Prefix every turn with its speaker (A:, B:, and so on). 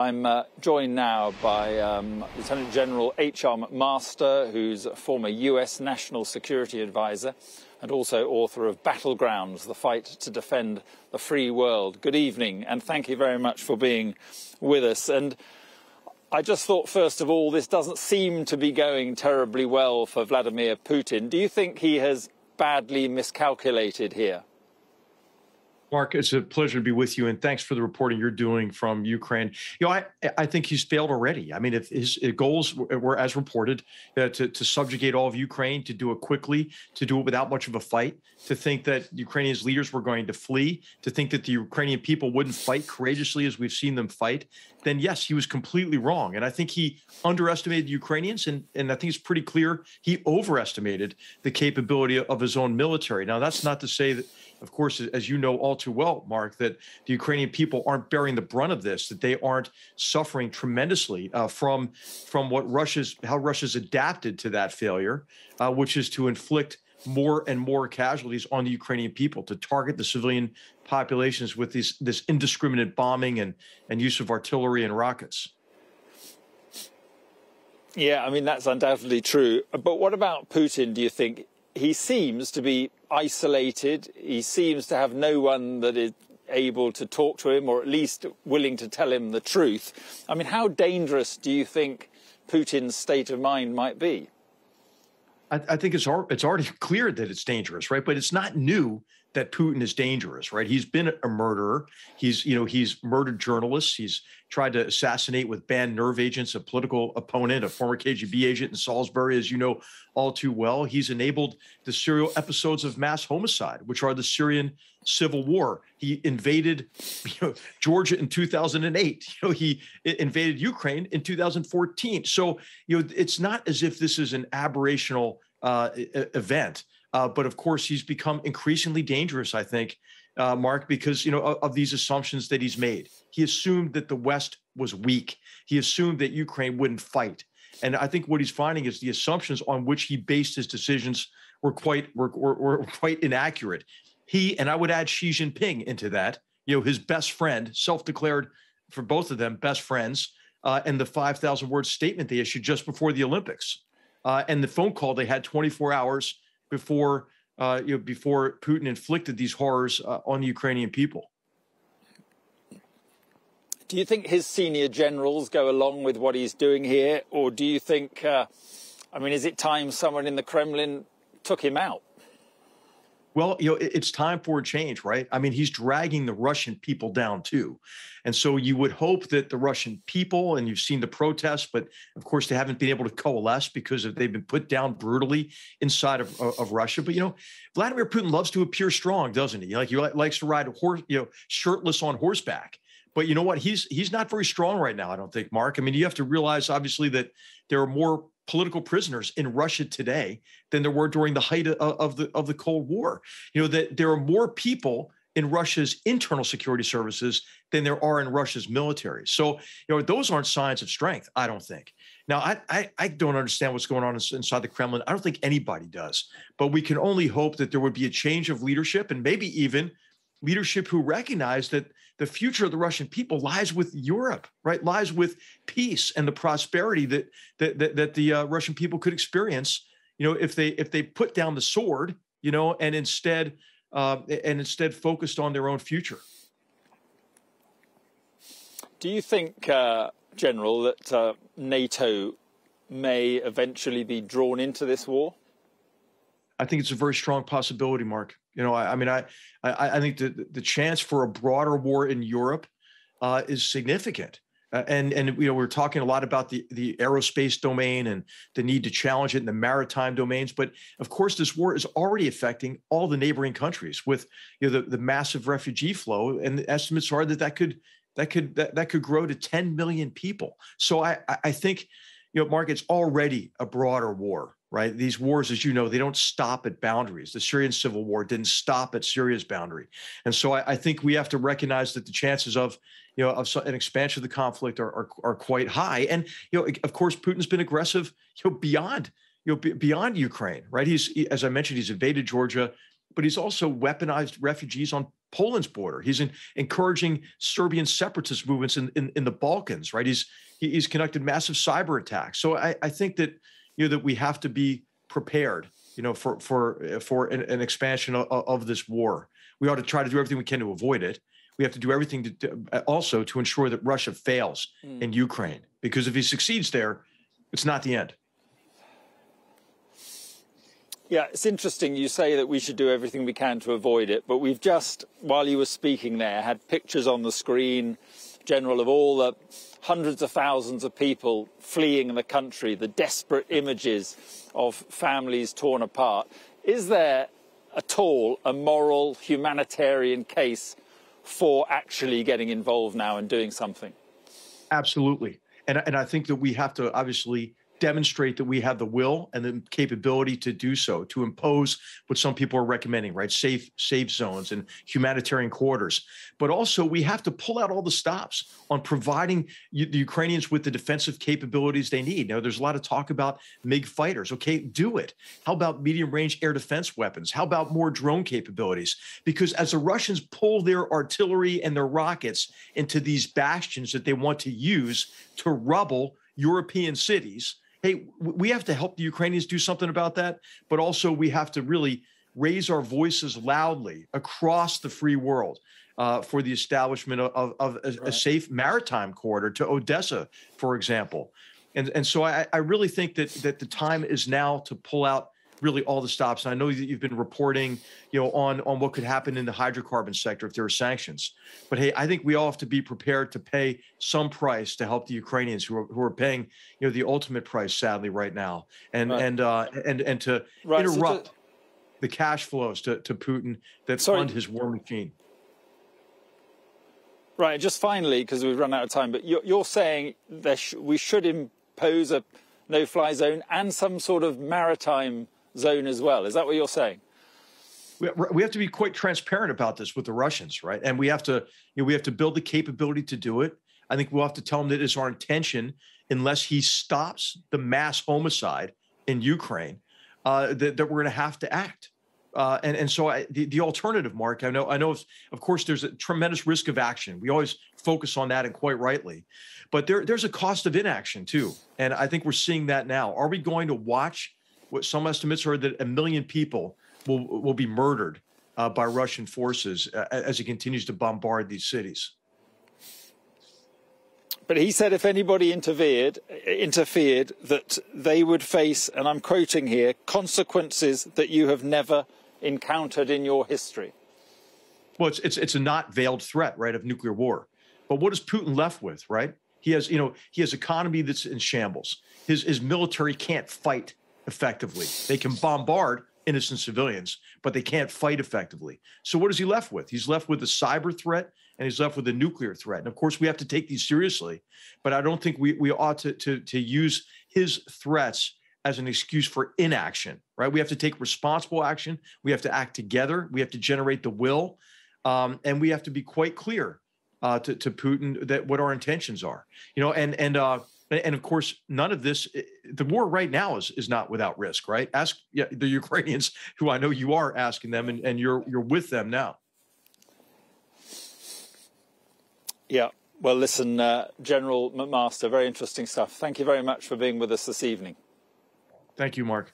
A: I'm joined now by Lieutenant General H.R. McMaster, who's a former US National Security Advisor and also author of Battlegrounds, The Fight to Defend the Free World. Good evening, and thank you very much for being with us. And I just thought, first of all, this doesn't seem to be going terribly well for Vladimir Putin. Do you think he has badly miscalculated here?
B: Mark, it's a pleasure to be with you, and thanks for the reporting you're doing from Ukraine. You know, I think he's failed already. I mean, if his goals were as reported, to subjugate all of Ukraine, to do it quickly, to do it without much of a fight, to think that Ukrainians' leaders were going to flee, to think that the Ukrainian people wouldn't fight courageously as we've seen them fight, then yes, he was completely wrong. And I think he underestimated the Ukrainians, and I think it's pretty clear he overestimated the capability of his own military. Now, that's not to say that, of course, as you know all too well, Mark, that the Ukrainian people aren't bearing the brunt of this, that they aren't suffering tremendously from how Russia's adapted to that failure, which is to inflict more and more casualties on the Ukrainian people, to target the civilian populations with this indiscriminate bombing and use of artillery and rockets.
A: Yeah, I mean, that's undoubtedly true. But what about Putin, do you think? He seems to be isolated. He seems to have no one that is able to talk to him, or at least willing to tell him the truth. I mean, how dangerous do you think Putin's state of mind might be?
B: I think it's already clear that it's dangerous, right? But it's not new that Putin is dangerous, right? He's been a murderer. He's murdered journalists. He's tried to assassinate with banned nerve agents a political opponent, a former KGB agent in Salisbury, as you know all too well. He's enabled the serial episodes of mass homicide, which are the Syrian civil war. He invaded, Georgia in 2008. He invaded Ukraine in 2014. So, it's not as if this is an aberrational event. But of course, he's become increasingly dangerous, I think, Mark, because, of these assumptions that he's made. He assumed that the West was weak. He assumed that Ukraine wouldn't fight. And I think what he's finding is the assumptions on which he based his decisions were quite inaccurate. He, and I would add Xi Jinping into that, his best friend, self-declared for both of them best friends, and the 5,000-word statement they issued just before the Olympics, and the phone call they had 24 hours before Putin inflicted these horrors on the Ukrainian people.
A: Do you think his senior generals go along with what he's doing here, or do you think, is it time someone in the Kremlin took him out?
B: Well, it's time for a change, right? I mean, he's dragging the Russian people down too. And so you would hope that the Russian people, and you've seen the protests, but of course they haven't been able to coalesce because they've been put down brutally inside of Russia. But, Vladimir Putin loves to appear strong, doesn't he? Like, he likes to ride a horse, shirtless on horseback. But you know what? He's not very strong right now, I don't think, Mark. I mean, you have to realize, obviously, that there are more political prisoners in Russia today than there were during the height of the Cold War. That there are more people in Russia's internal security services than there are in Russia's military. So, those aren't signs of strength, I don't think. Now, I don't understand what's going on inside the Kremlin. I don't think anybody does. But we can only hope that there would be a change of leadership, and maybe even leadership who recognize that the future of the Russian people lies with Europe, right? Lies with peace and the prosperity that the Russian people could experience, if they put down the sword, and instead focused on their own future.
A: Do you think, General, that NATO may eventually be drawn into this war?
B: I think it's a very strong possibility, Mark. I think the chance for a broader war in Europe is significant. And we're talking a lot about the aerospace domain and the need to challenge it in the maritime domains. But of course, this war is already affecting all the neighboring countries with the massive refugee flow. And the estimates are that could grow to 10 million people. So I think, Mark, it's already a broader war. Right? These wars, as you know, they don't stop at boundaries. The Syrian civil war didn't stop at Syria's boundary. And so I think we have to recognize that the chances of an expansion of the conflict are quite high. And, of course, Putin's been aggressive, beyond Ukraine, right? As I mentioned, he's invaded Georgia, but he's also weaponized refugees on Poland's border. He's encouraging Serbian separatist movements in the Balkans, right? He's conducted massive cyber attacks. So I think that, that we have to be prepared, for an expansion of this war. We ought to try to do everything we can to avoid it. We have to do everything also to ensure that Russia fails in Ukraine, because if he succeeds there, it's not the end.
A: Yeah, it's interesting you say that we should do everything we can to avoid it, but we've just, while you were speaking there, had pictures on the screen, General, of all the hundreds of thousands of people fleeing the country, the desperate images of families torn apart. Is there at all a moral, humanitarian case for actually getting involved now and doing something? Absolutely.
B: And I think that we have to obviously demonstrate that we have the will and the capability to do so, to impose what some people are recommending, right? Safe zones and humanitarian corridors. But also we have to pull out all the stops on providing the Ukrainians with the defensive capabilities they need. Now, there's a lot of talk about MiG fighters. Okay, do it. How about medium-range air defense weapons? How about more drone capabilities? Because as the Russians pull their artillery and their rockets into these bastions that they want to use to rubble European cities, hey, we have to help the Ukrainians do something about that, but also we have to really raise our voices loudly across the free world for the establishment of a safe maritime corridor to Odessa, for example. And so I really think that the time is now to pull out really all the stops. And I know that you've been reporting, on what could happen in the hydrocarbon sector if there are sanctions. But hey, I think we all have to be prepared to pay some price to help the Ukrainians who are paying, the ultimate price, sadly, right now, and to interrupt the cash flows to Putin that fund his war machine.
A: Right. Just finally, because we've run out of time, but you're saying we should impose a no-fly zone and some sort of maritime zone as well. Is that what you're saying?
B: We have to be quite transparent about this with the Russians, right? And we have to, build the capability to do it. I think we'll have to tell him that it's our intention, unless he stops the mass homicide in Ukraine, that we're going to have to act. And so the alternative, Mark, I know, of course, there's a tremendous risk of action. We always focus on that, and quite rightly. But there's a cost of inaction, too. And I think we're seeing that now. Are we going to watch what some estimates are that 1 million people will be murdered by Russian forces as he continues to bombard these cities?
A: But he said if anybody interfered, that they would face, and I'm quoting here, consequences that you have never encountered in your history.
B: Well, it's a not veiled threat, right, of nuclear war. But what is Putin left with, right? He has economy that's in shambles. His military can't fight effectively. They can bombard innocent civilians, but they can't fight effectively. So what is he left with? He's left with a cyber threat, and he's left with a nuclear threat. And of course, we have to take these seriously, but I don't think we ought to use his threats as an excuse for inaction, right? We have to take responsible action. We have to act together. We have to generate the will, and we have to be quite clear to Putin that what our intentions are, and of course, none of this, the war right now is not without risk, right? Ask the Ukrainians, who I know you are asking them, and you're with them now.
A: Yeah. Well, listen, General McMaster, very interesting stuff. Thank you very much for being with us this evening.
B: Thank you, Mark.